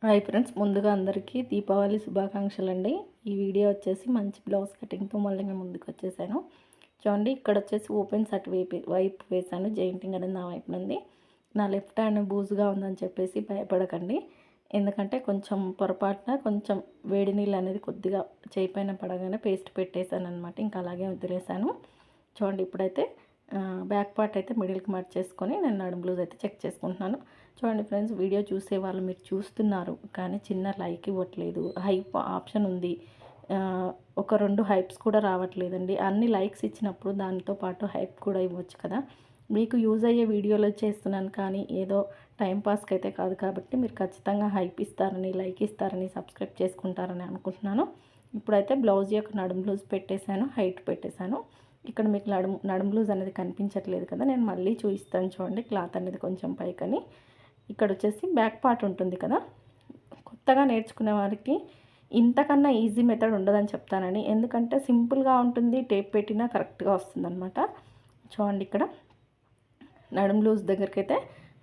Hi friends, ముందుగా అందరికీ దీపావళి శుభాకాంక్షలండి. ఈ వీడియో వచ్చేసి మంచి బ్లౌజ్ కటింగ్తో మళ్ళీ మేము ముందుకు వచ్చేసాను. చూడండి, ఇక్కడ వచ్చేసి ఓపెన్స్ వైపు వేసాను. జెయింటింగ్ అనేది నా వైపు నుండి. నా లెఫ్ట్ హ్యాండ్ బూజుగా ఉందని చెప్పేసి భయపడకండి. ఎందుకంటే కొంచెం పొరపాటున కొంచెం వేడి నీళ్ళు అనేది కొద్దిగా చేయి పైన పడగానే పేస్ట్ పెట్టేశాను అనమాట. ఇంకా అలాగే వదిలేసాను. చూడండి, ఇప్పుడైతే బ్యాక్ పార్ట్ అయితే మిడిల్కి చేసుకొని నేను నడుము బ్లౌజ్ అయితే చెక్ చేసుకుంటున్నాను. చూడండి ఫ్రెండ్స్, వీడియో చూసే వాళ్ళు మీరు చూస్తున్నారు కానీ చిన్న లైక్ ఇవ్వట్లేదు. హైప్ ఆప్షన్ ఉంది, ఒక 2 హైప్స్ కూడా రావట్లేదండి. అన్ని లైక్స్ ఇచ్చినప్పుడు దానితో పాటు హైప్ కూడా ఇవ్వచ్చు కదా. మీకు యూజ్ అయ్యే వీడియోలో చేస్తున్నాను కానీ ఏదో టైంపాస్కి అయితే కాదు. కాబట్టి మీరు ఖచ్చితంగా హైప్ ఇస్తారని, లైక్ ఇస్తారని, సబ్స్క్రైబ్ చేసుకుంటారని అనుకుంటున్నాను. ఇప్పుడైతే బ్లౌజ్ యొక్క నడుము బ్లౌజ్ పెట్టేశాను, హైట్ పెట్టేశాను. ఇక్కడ మీకు నడుము బ్లౌజ్ అనేది కనిపించట్లేదు కదా, నేను మళ్ళీ చూపిస్తాను. చూడండి, క్లాత్ అనేది కొంచెం పైకని. ఇక్కడ వచ్చేసి బ్యాక్ పార్ట్ ఉంటుంది కదా. కొత్తగా నేర్చుకునే వారికి ఇంతకన్నా ఈజీ మెథడ్ ఉండదని చెప్తానని. ఎందుకంటే సింపుల్గా ఉంటుంది, టేప్ పెట్టినా కరెక్ట్గా వస్తుందన్నమాట. చూడండి, ఇక్కడ నడుము లూజ్ దగ్గరికి అయితే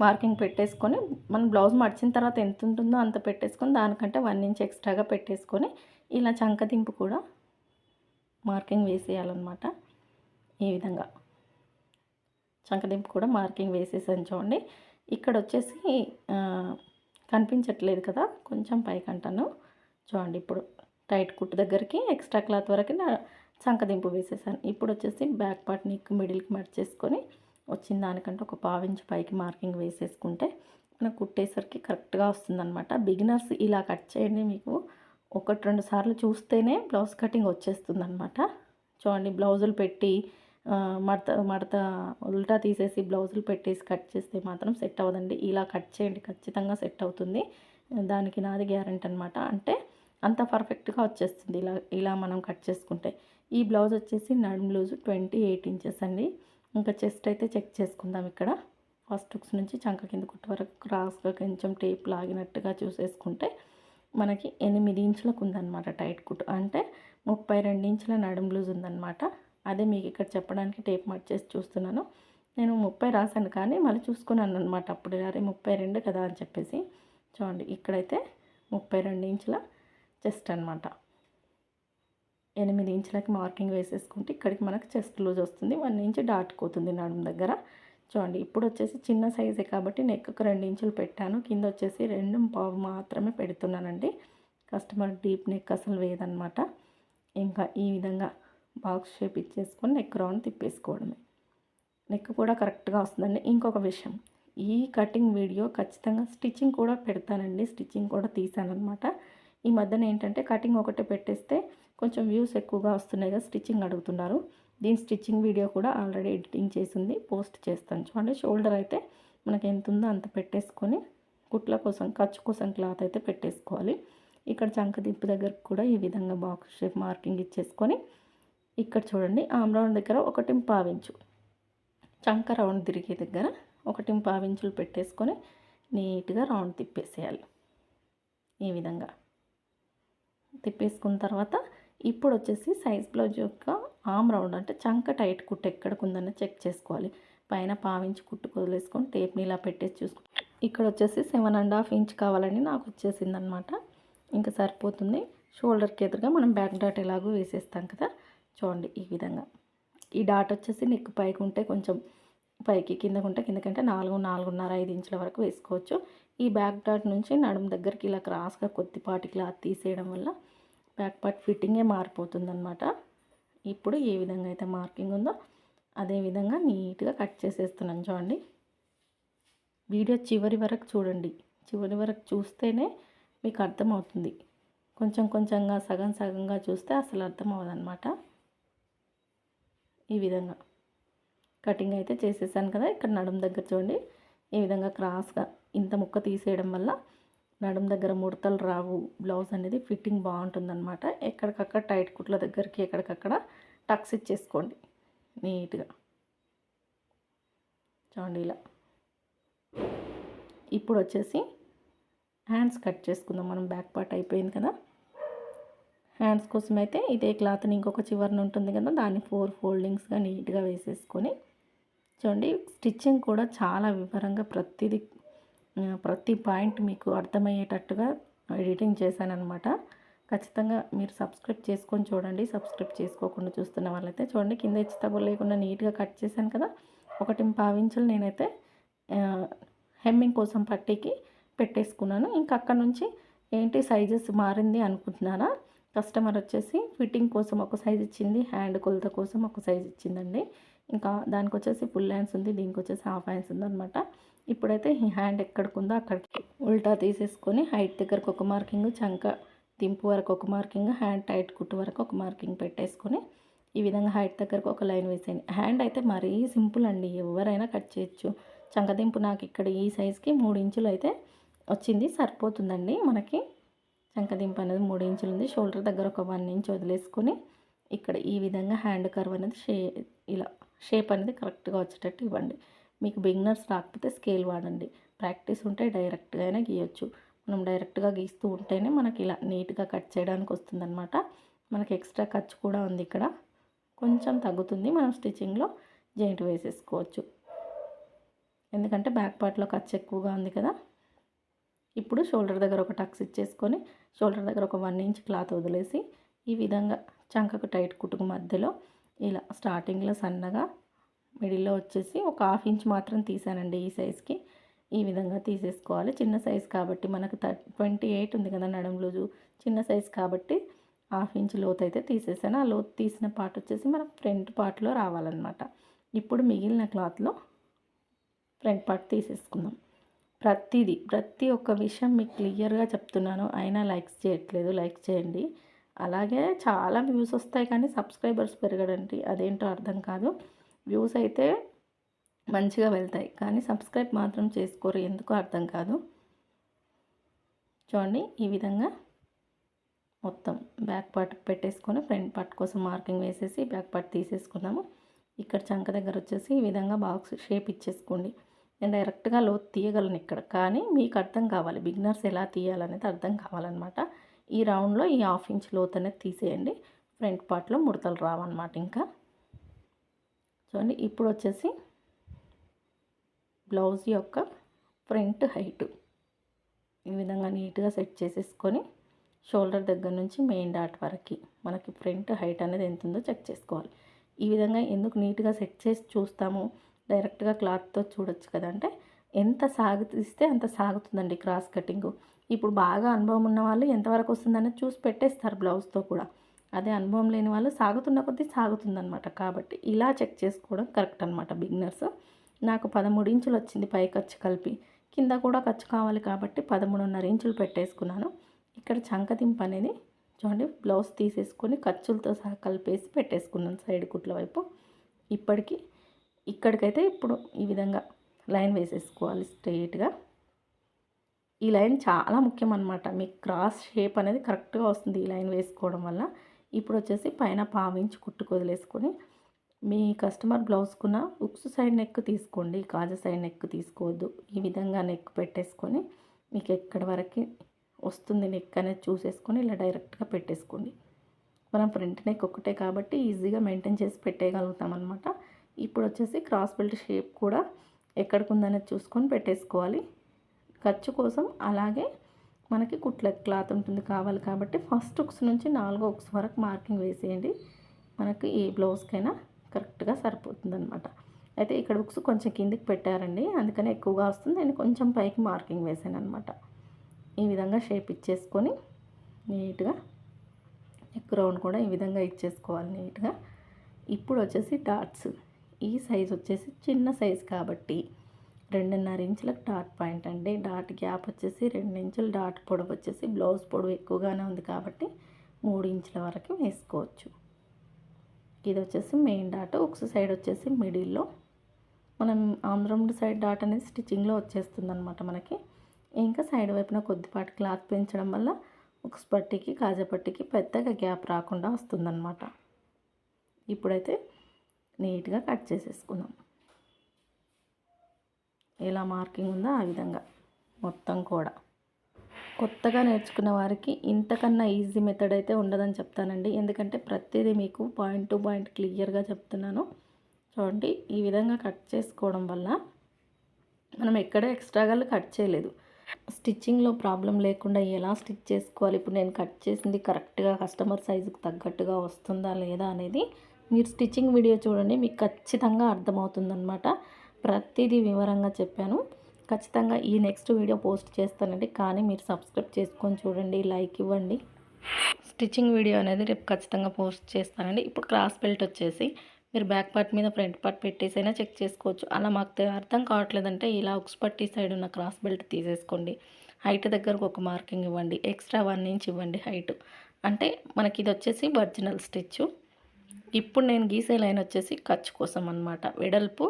మార్కింగ్ పెట్టేసుకొని మనం బ్లౌజ్ మడిచిన తర్వాత ఎంత ఉంటుందో అంత పెట్టేసుకొని దానికంటే 1 ఇంచ్ ఎక్స్ట్రాగా పెట్టేసుకొని ఇలా చంకదింపు కూడా మార్కింగ్ వేసేయాలన్నమాట. ఈ విధంగా చంకదింపు కూడా మార్కింగ్ వేసేసాను. చూడండి, ఇక్కడ వచ్చేసి కనిపించట్లేదు కదా, కొంచెం పైకంటాను. చూడండి, ఇప్పుడు టైట్ కుట్టు దగ్గరికి ఎక్స్ట్రా క్లాత్ వరకు చంకదింపు వేసేసాను. ఇప్పుడు వచ్చేసి బ్యాక్ పార్ట్ నెక్ మిడిల్కి చేసుకొని వచ్చిన దానికంటే ఒక 1/4 ఇంచ్ పైకి మార్కింగ్ వేసేసుకుంటే మనకు కుట్టేసరికి కరెక్ట్గా వస్తుందన్నమాట. బిగినర్స్ ఇలా కట్ చేయండి. మీకు 1-2 సార్లు చూస్తేనే బ్లౌజ్ కటింగ్ వచ్చేస్తుందన్నమాట. చూడండి, బ్లౌజులు పెట్టి మడత ఉల్టా తీసేసి బ్లౌజులు పెట్టేసి కట్ చేస్తే మాత్రం సెట్ అవ్వదండి. ఇలా కట్ చేయండి, ఖచ్చితంగా సెట్ అవుతుంది. దానికి నాది గ్యారెంటీ అనమాట. అంటే అంత పర్ఫెక్ట్గా వచ్చేస్తుంది ఇలా మనం కట్ చేసుకుంటే. ఈ బ్లౌజ్ వచ్చేసి నడుము లూజ్ 28 ఇంచెస్ అండి. ఇంకా చెస్ట్ అయితే చెక్ చేసుకుందాం. ఇక్కడ ఫస్ట్ హుక్స్ నుంచి చంక కింద కుట్టు వరకు క్రాస్గా కొంచెం టేప్ లాగినట్టుగా చూసేసుకుంటే మనకి 8 ఇంచులకు ఉందన్నమాట టైట్ కుట్టు. అంటే 32 ఇంచుల నడుము లూజ్ ఉందన్నమాట. అదే మీకు ఇక్కడ చెప్పడానికి టేప్ మార్క్ చేసి చూస్తున్నాను. నేను 30 రాశాను కానీ మళ్ళీ చూసుకున్నాను అనమాట. అప్పుడు అరే 32 కదా అని చెప్పేసి. చూడండి, ఇక్కడైతే 32 ఇంచుల చెస్ట్ అనమాట. 8 ఇంచులకి మార్కింగ్ వేసేసుకుంటే ఇక్కడికి మనకు చెస్ట్ లూజ్ వస్తుంది. 1 ఇంచ్ దాటుకోతుంది నడుము దగ్గర. చూడండి, ఇప్పుడు వచ్చేసి చిన్న సైజే కాబట్టి నెక్కు 2 ఇంచులు పెట్టాను. కింద వచ్చేసి 2.5 మాత్రమే పెడుతున్నానండి. కస్టమర్ డీప్ నెక్ అసలు వేయదనమాట. ఇంకా ఈ విధంగా బాక్స్ షేప్ ఇచ్చేసుకొని నెక్ రౌండ్ తిప్పేసుకోవడమే. నెక్ కూడా కరెక్ట్గా వస్తుందండి. ఇంకొక విషయం, ఈ కటింగ్ వీడియో ఖచ్చితంగా స్టిచ్చింగ్ కూడా పెడతానండి. స్టిచ్చింగ్ కూడా తీసానమాట. ఈ మధ్యన ఏంటంటే కటింగ్ ఒకటే పెట్టేస్తే కొంచెం వ్యూస్ ఎక్కువగా వస్తున్నాయి కదా, స్టిచ్చింగ్ అడుగుతున్నారు. దీని స్టిచ్చింగ్ వీడియో కూడా ఆల్రెడీ ఎడిటింగ్ చేసింది, పోస్ట్ చేస్తాను. చూడండి, షోల్డర్ అయితే మనకి ఎంత ఉందో అంత పెట్టేసుకొని కుట్ల కోసం, ఖర్చు కోసం క్లాత్ అయితే పెట్టేసుకోవాలి. ఇక్కడ చంక దిప్పు దగ్గర కూడా ఈ విధంగా బాక్స్ షేప్ మార్కింగ్ ఇచ్చేసుకొని ఇక్కడ చూడండి, ఆమ్ రౌండ్ దగ్గర 1.5 ఇంచు, చంక రౌండ్ తిరిగే దగ్గర 1.5 ఇంచులు పెట్టేసుకొని నీట్గా రౌండ్ తిప్పేసేయాలి. ఈ విధంగా తిప్పేసుకున్న తర్వాత ఇప్పుడు వచ్చేసి సైజ్ బ్లౌజ్ యొక్క ఆమ్ రౌండ్ అంటే చంక టైట్ కుట్టు ఎక్కడికి ఉందని చెక్ చేసుకోవాలి. పైన 1/2 ఇంచు కుట్టు వదిలేసుకొని టేప్ని ఇలా పెట్టేసి చూసుకో. ఇక్కడ వచ్చేసి 7.5 ఇంచ్ కావాలని నాకు వచ్చేసింది అనమాట. ఇంకా సరిపోతుంది. షోల్డర్కి ఎదురుగా మనం బ్యాక్ డాట్ ఎలాగో వేసేస్తాం కదా. చూడండి, ఈ విధంగా ఈ డాట్ వచ్చేసి నెక్ పైకి ఉంటే కొంచెం పైకి, కిందకు ఉంటే కిందకంటే 4-4.5 ఇంచుల వరకు వేసుకోవచ్చు. ఈ బ్యాక్ డాట్ నుంచి నడుము దగ్గరికి ఇలా క్రాస్గా కొద్దిపాటి క్లాత్ తీసేయడం వల్ల బ్యాక్ పార్ట్ ఫిట్టింగే మారిపోతుందన్నమాట. ఇప్పుడు ఏ విధంగా అయితే మార్కింగ్ ఉందో అదే విధంగా నీట్గా కట్ చేసేస్తున్నాను. చూడండి, వీడియో చివరి వరకు చూడండి. చివరి వరకు చూస్తేనే మీకు అర్థమవుతుంది. కొంచెం కొంచెంగా సగం సగంగా చూస్తే అసలు అర్థం అవ్వదన్నమాట. ఈ విధంగా కటింగ్ అయితే చేసేసాను కదా. ఇక్కడ నడుము దగ్గర చూడండి, ఈ విధంగా క్రాస్గా ఇంత ముక్క తీసేయడం వల్ల నడుము దగ్గర ముడతలు రావు. బ్లౌజ్ అనేది ఫిట్టింగ్ బాగుంటుందన్నమాట. ఎక్కడికక్కడ టైట్ కుట్ల దగ్గరికి ఎక్కడికక్కడ టక్స్ ఇచ్చేసుకోండి నీట్గా. చూడండి, ఇలా. ఇప్పుడు వచ్చేసి హ్యాండ్స్ కట్ చేసుకుందాం. మనం బ్యాక్ పార్ట్ అయిపోయింది కదా. హ్యాండ్స్ కోసం అయితే ఇదే క్లాత్ని ఇంకొక చివరన ఉంటుంది కదా, దాన్ని 4 ఫోల్డింగ్స్గా నీట్గా వేసేసుకొని చూడండి, స్టిచ్చింగ్ కూడా చాలా వివరంగా ప్రతిదీ ప్రతి పాయింట్ మీకు అర్థమయ్యేటట్టుగా ఎడిటింగ్ చేశాననమాట. ఖచ్చితంగా మీరు సబ్స్క్రైబ్ చేసుకొని చూడండి. సబ్స్క్రైబ్ చేసుకోకుండా చూస్తున్న వాళ్ళైతే చూడండి, కింద హెచ్చు తగ్గులు లేకుండా నీట్గా కట్ చేశాను కదా. 1.25 ఇంచులు నేనైతే హెమ్మింగ్ కోసం పట్టీకి పెట్టేసుకున్నాను. ఇంకా అక్కడ నుంచి ఏంటి సైజెస్ మారింది అనుకుంటున్నారా? కస్టమర్ వచ్చేసి ఫిట్టింగ్ కోసం ఒక సైజ్ ఇచ్చింది, హ్యాండ్ కొలత కోసం ఒక సైజ్ ఇచ్చిందండి. ఇంకా దానికి వచ్చేసి ఫుల్ హ్యాండ్స్ ఉంది, దీనికి వచ్చేసి హాఫ్ హ్యాండ్స్ ఉందన్నమాట. ఇప్పుడైతే ఈ హ్యాండ్ ఎక్కడికి ఉందో అక్కడికి ఉల్టా తీసేసుకొని హైట్ దగ్గరకు ఒక మార్కింగ్, చంక దింపు వరకు ఒక మార్కింగ్, హ్యాండ్ టైట్ కుట్టు వరకు ఒక మార్కింగ్ పెట్టేసుకొని ఈ విధంగా హైట్ దగ్గరకు ఒక లైన్ వేసేయండి. హ్యాండ్ అయితే మరీ సింపుల్ అండి, ఎవరైనా కట్ చేయొచ్చు. చంకదింపు నాకు ఇక్కడ ఈ సైజుకి 3 ఇంచులు అయితే వచ్చింది, సరిపోతుందండి మనకి. చంకదింపు అనేది 3 ఇంచులు ఉంది. షోల్డర్ దగ్గర ఒక 1 ఇంచ్ వదిలేసుకొని ఇక్కడ ఈ విధంగా హ్యాండ్ కర్వ్ అనేది ఇలా షేప్ అనేది కరెక్ట్గా వచ్చేటట్టు ఇవ్వండి. మీకు బిగినర్స్ రాకపోతే స్కేల్ వాడండి, ప్రాక్టీస్ ఉంటే డైరెక్ట్గా అయినా గీయొచ్చు. మనం డైరెక్ట్గా గీస్తూ ఉంటేనే మనకి ఇలా నీట్గా కట్ చేయడానికి వస్తుందన్నమాట. మనకి ఎక్స్ట్రా ఖర్చు కూడా ఉంది, ఇక్కడ కొంచెం తగ్గుతుంది. మనం స్టిచ్చింగ్లో జాయింట్ వేసేసుకోవచ్చు, ఎందుకంటే బ్యాక్ పార్ట్లో ఖర్చు ఎక్కువగా ఉంది కదా. ఇప్పుడు షోల్డర్ దగ్గర ఒక టక్స్ ఇచ్చేసుకొని షోల్డర్ దగ్గర ఒక 1 ఇంచ్ క్లాత్ వదిలేసి ఈ విధంగా చంకకు టైట్ కుట్టుకు మధ్యలో ఇలా స్టార్టింగ్లో సన్నగా, మిడిల్లో వచ్చేసి ఒక 1/2 ఇంచ్ మాత్రం తీసానండి ఈ సైజ్కి. ఈ విధంగా తీసేసుకోవాలి. చిన్న సైజ్ కాబట్టి మనకు 28 ఉంది కదా నడుము లూజు, చిన్న సైజ్ కాబట్టి 1/2 ఇంచ్ లోతు అయితే తీసేసాను. ఆ లోతు తీసిన పార్ట్ వచ్చేసి మనకు ఫ్రంట్ పార్ట్లో రావాలన్నమాట. ఇప్పుడు మిగిలిన క్లాత్లో ఫ్రంట్ పార్ట్ తీసేసుకుందాం. ప్రతి ఒక్క విషయం మీకు క్లియర్గా చెప్తున్నాను, అయినా లైక్స్ చేయట్లేదు. లైక్ చేయండి. అలాగే చాలా వ్యూస్ వస్తాయి కానీ సబ్స్క్రైబర్స్ పెరగడండి, అదేంటో అర్థం కాదు. వ్యూస్ అయితే మంచిగా వెళ్తాయి కానీ సబ్స్క్రైబ్ మాత్రం చేసుకోరు, ఎందుకో అర్థం కాదు. చూడండి, ఈ విధంగా మొత్తం బ్యాక్ పార్ట్ పెట్టేసుకొని ఫ్రంట్ పార్ట్ కోసం మార్కింగ్ వేసేసి బ్యాక్ పార్ట్ తీసేసుకున్నాము. ఇక్కడ చంక దగ్గర వచ్చేసి ఈ విధంగా బాక్స్ షేప్ ఇచ్చేసుకోండి. నేను డైరెక్ట్గా లోతు తీయగలను ఇక్కడ, కానీ మీకు అర్థం కావాలి, బిగినర్స్ ఎలా తీయాలనేది అర్థం కావాలన్నమాట. ఈ రౌండ్లో ఈ 1/2 ఇంచ్ లోతు అనేది తీసేయండి. ఫ్రంట్ పార్ట్లో ముడతలు రావన్నమాట. ఇంకా చూడండి, ఇప్పుడు వచ్చేసి బ్లౌజ్ యొక్క ఫ్రంట్ హైట్ ఈ విధంగా నీట్గా సెట్ చేసేసుకొని షోల్డర్ దగ్గర నుంచి మెయిన్ డాట్ వరకు మనకి ఫ్రంట్ హైట్ అనేది ఎంత ఉందో చెక్ చేసుకోవాలి. ఈ విధంగా ఎందుకు నీట్గా సెట్ చేసి చూస్తాము, డైరెక్ట్గా క్లాత్తో చూడొచ్చు కదా అంటే, ఎంత సాగుతీస్తే అంత సాగుతుందండి క్రాస్ కటింగు. ఇప్పుడు బాగా అనుభవం ఉన్న వాళ్ళు ఎంతవరకు వస్తుందనేది చూసి పెట్టేస్తారు బ్లౌజ్తో కూడా. అదే అనుభవం లేని వాళ్ళు సాగుతున్న కొద్దీ సాగుతుందన్నమాట. కాబట్టి ఇలా చెక్ చేసుకోవడం కరెక్ట్ అనమాట బిగినర్స్. నాకు 13 ఇంచులు వచ్చింది పై ఖర్చు కలిపి, కింద కూడా ఖర్చు కావాలి కాబట్టి 13.5 ఇంచులు పెట్టేసుకున్నాను. ఇక్కడ చంకదింపు అనేది చూడండి, బ్లౌజ్ తీసేసుకొని ఖర్చులతో సహా కలిపేసి పెట్టేసుకున్నాను సైడ్ కుట్ల వైపు. ఇక్కడికైతే ఇప్పుడు ఈ విధంగా లైన్ వేసేసుకోవాలి స్ట్రెయిట్గా. ఈ లైన్ చాలా ముఖ్యం అనమాట, మీకు క్రాస్ షేప్ అనేది కరెక్ట్గా వస్తుంది ఈ లైన్ వేసుకోవడం వల్ల. ఇప్పుడు వచ్చేసి పైన 1/2 ఇంచ్ కుట్టుకు వదిలేసుకొని మీ కస్టమర్ బ్లౌజ్కున్న ఉక్స్ సైడ్ నెక్ తీసుకోండి, కాజా సైడ్ నెక్ తీసుకోవద్దు. ఈ విధంగా నెక్ పెట్టేసుకొని మీకు ఎక్కడి వరకు వస్తుంది నెక్ అనేది చూసేసుకొని ఇలా డైరెక్ట్గా పెట్టేసుకోండి. మనం ఫ్రంట్ నెక్ ఒకటే కాబట్టి ఈజీగా మెయింటైన్ చేసి పెట్టేయగలుగుతాం అనమాట. ఇప్పుడు వచ్చేసి క్రాస్ బెల్ట్ షేప్ కూడా ఎక్కడికి ఉందనేది చూసుకొని పెట్టేసుకోవాలి ఖర్చు కోసం. అలాగే మనకి కుట్ల క్లాత్ ఉంటుంది కావాలి కాబట్టి ఫస్ట్ ఉక్స్ నుంచి 4వ ఉక్స్ వరకు మార్కింగ్ వేసేయండి. మనకి ఏ బ్లౌజ్కైనా కరెక్ట్గా సరిపోతుంది అనమాట. అయితే ఇక్కడ ఉక్స్ కొంచెం కిందికి పెట్టారండి, అందుకని ఎక్కువగా వస్తుంది. నేను కొంచెం పైకి మార్కింగ్ వేసాను అనమాట. ఈ విధంగా షేప్ ఇచ్చేసుకొని నీట్గా నెక్ రౌండ్ కూడా ఈ విధంగా ఇచ్చేసుకోవాలి నీట్గా. ఇప్పుడు వచ్చేసి డాట్స్, ఈ సైజ్ వచ్చేసి చిన్న సైజ్ కాబట్టి 2.5 ఇంచులకు డాట్ పాయింట్ అండి. డాట్ గ్యాప్ వచ్చేసి 2 ఇంచులు, డాట్ పొడవు వచ్చేసి బ్లౌజ్ పొడవు ఎక్కువగానే ఉంది కాబట్టి 3 ఇంచుల వరకు వేసుకోవచ్చు. ఇది వచ్చేసి మెయిన్ డాట్, ఉక్స్ సైడ్ వచ్చేసి మిడిల్లో. మనం ఆమ్రౌండ్ సైడ్ డాట్ అనేది స్టిచ్చింగ్లో వచ్చేస్తుంది అనమాట మనకి. ఇంకా సైడ్ వైపున కొద్దిపాటి క్లాత్ పెంచడం వల్ల ఉక్స్ పట్టీకి కాజా పట్టీకి పెద్దగా గ్యాప్ రాకుండా వస్తుందన్నమాట. ఇప్పుడైతే నీట్గా కట్ చేసేసుకుందాం. ఎలా మార్కింగ్ ఉందో ఆ విధంగా మొత్తం కూడా. కొత్తగా నేర్చుకున్న వారికి ఇంతకన్నా ఈజీ మెథడ్ అయితే ఉండదని చెప్తానండి, ఎందుకంటే ప్రతిదీ మీకు పాయింట్ టు పాయింట్ క్లియర్గా చెప్తున్నాను. చూడండి, ఈ విధంగా కట్ చేసుకోవడం వల్ల మనం ఎక్కడ ఎక్స్ట్రాగా కట్ చేయలేదు. స్టిచ్చింగ్‌లో ప్రాబ్లమ్ లేకుండా ఎలా స్టిచ్ చేసుకోవాలి, ఇప్పుడు నేను కట్ చేసింది కరెక్ట్‌గా కస్టమర్ సైజుకి తగ్గట్టుగా వస్తుందా లేదా అనేది మీరు స్టిచ్చింగ్ వీడియో చూడండి. మీకు ఖచ్చితంగా అర్థమవుతుందనమాట. ప్రతిదీ వివరంగా చెప్పాను. ఖచ్చితంగా ఈ నెక్స్ట్ వీడియో పోస్ట్ చేస్తానండి. కానీ మీరు సబ్స్క్రైబ్ చేసుకొని చూడండి, లైక్ ఇవ్వండి. స్టిచ్చింగ్ వీడియో అనేది రేపు ఖచ్చితంగా పోస్ట్ చేస్తానండి. ఇప్పుడు క్రాస్ బెల్ట్ వచ్చేసి మీరు బ్యాక్ పార్ట్ మీద ఫ్రంట్ పార్ట్ పెట్టేసైనా చెక్ చేసుకోవచ్చు. అలా మాకు అర్థం కావట్లేదంటే ఇలా ఉక్స్ పట్టీ సైడ్ ఉన్న క్రాస్ బెల్ట్ తీసేసుకోండి. హైట్ దగ్గరకు ఒక మార్కింగ్ ఇవ్వండి. ఎక్స్ట్రా 1 ఇంచ్ ఇవ్వండి హైట్. అంటే మనకి ఇది వచ్చేసి ఒరిజినల్ స్టిచ్చు. ఇప్పుడు నేను గీసే లైన్ వచ్చేసి ఖర్చు కోసం అనమాట. వెడల్పు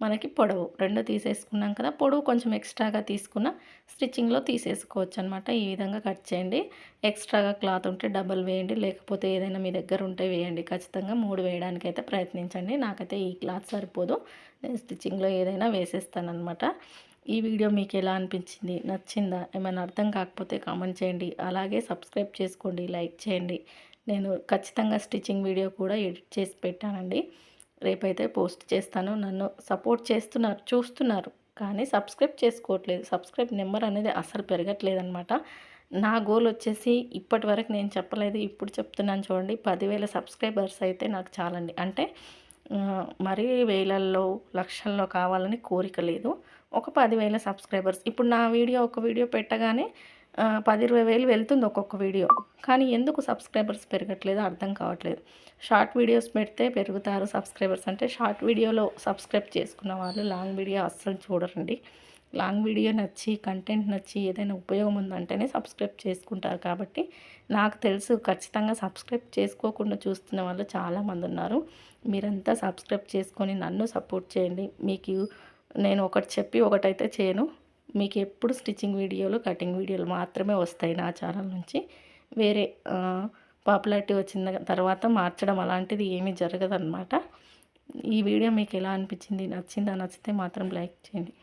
మనకి పొడవు 2 తీసేసుకున్నాం కదా. పొడవు కొంచెం ఎక్స్ట్రాగా తీసుకున్న స్టిచ్చింగ్‌లో తీసేసుకోవచ్చు అనమాట. ఈ విధంగా కట్ చేయండి. ఎక్స్ట్రాగా క్లాత్ ఉంటే డబల్ వేయండి. లేకపోతే ఏదైనా మీ దగ్గర ఉంటే వేయండి. ఖచ్చితంగా 3 వేయడానికైతే ప్రయత్నించండి. నాకైతే ఈ క్లాత్ సరిపోదు. నేను స్టిచ్చింగ్‌లో ఏదైనా వేసేస్తాననమాట. ఈ వీడియో మీకు ఎలా అనిపించింది? నచ్చిందా? ఏమైనా అర్థం కాకపోతే కామెంట్ చేయండి. అలాగే సబ్స్క్రైబ్ చేసుకోండి, లైక్ చేయండి. నేను ఖచ్చితంగా స్టిచ్చింగ్ వీడియో కూడా ఎడిట్ చేసి పెట్టానండి. రేపైతే పోస్ట్ చేస్తాను. నన్ను సపోర్ట్ చేస్తున్నారు, చూస్తున్నారు. కానీ సబ్స్క్రైబ్ చేసుకోవట్లేదు. సబ్స్క్రైబ్ నెంబర్ అనేది అస్సలు పెరగట్లేదనమాట. నా గోల్ వచ్చేసి ఇప్పటి వరకు నేను చెప్పలేదు. ఇప్పుడు చెప్తున్నాను చూడండి. 10,000 సబ్స్క్రైబర్స్ అయితే నాకు చాలండి. అంటే మరీ వేలల్లో, లక్షల్లో కావాలని కోరిక లేదు. ఒక 10,000 సబ్స్క్రైబర్స్. ఇప్పుడు నా వీడియో ఒక వీడియో పెట్టగానే 10, 20,000 వెళ్తుంది ఒక్కొక్క వీడియో. కానీ ఎందుకు సబ్స్క్రైబర్స్ పెరగట్లేదో అర్థం కావట్లేదు. షార్ట్ వీడియోస్ పెడితే పెరుగుతారు సబ్స్క్రైబర్స్ అంటే షార్ట్ వీడియోలో సబ్స్క్రైబ్ చేసుకున్న వాళ్ళు లాంగ్ వీడియో అస్సలు చూడరండి. లాంగ్ వీడియో నచ్చి, కంటెంట్ నచ్చి, ఏదైనా ఉపయోగం ఉందంటేనే సబ్స్క్రైబ్ చేసుకుంటారు. కాబట్టి నాకు తెలుసు ఖచ్చితంగా సబ్స్క్రైబ్ చేసుకోకుండా చూస్తున్న వాళ్ళు చాలామంది ఉన్నారు. మీరంతా సబ్స్క్రైబ్ చేసుకొని నన్ను సపోర్ట్ చేయండి. మీకు నేను ఒకటి చెప్పి ఒకటైతే చేయను. మీకు ఎప్పుడు స్టిచ్చింగ్ వీడియోలు, కటింగ్ వీడియోలు మాత్రమే వస్తాయి నా ఛానల్ నుంచి. వేరే పాపులారిటీ వచ్చిన తర్వాత మార్చడం అలాంటిది ఏమీ జరగదనమాట. ఈ వీడియో మీకు ఎలా అనిపించింది? నచ్చిందా? నచ్చితే మాత్రం లైక్ చేయండి.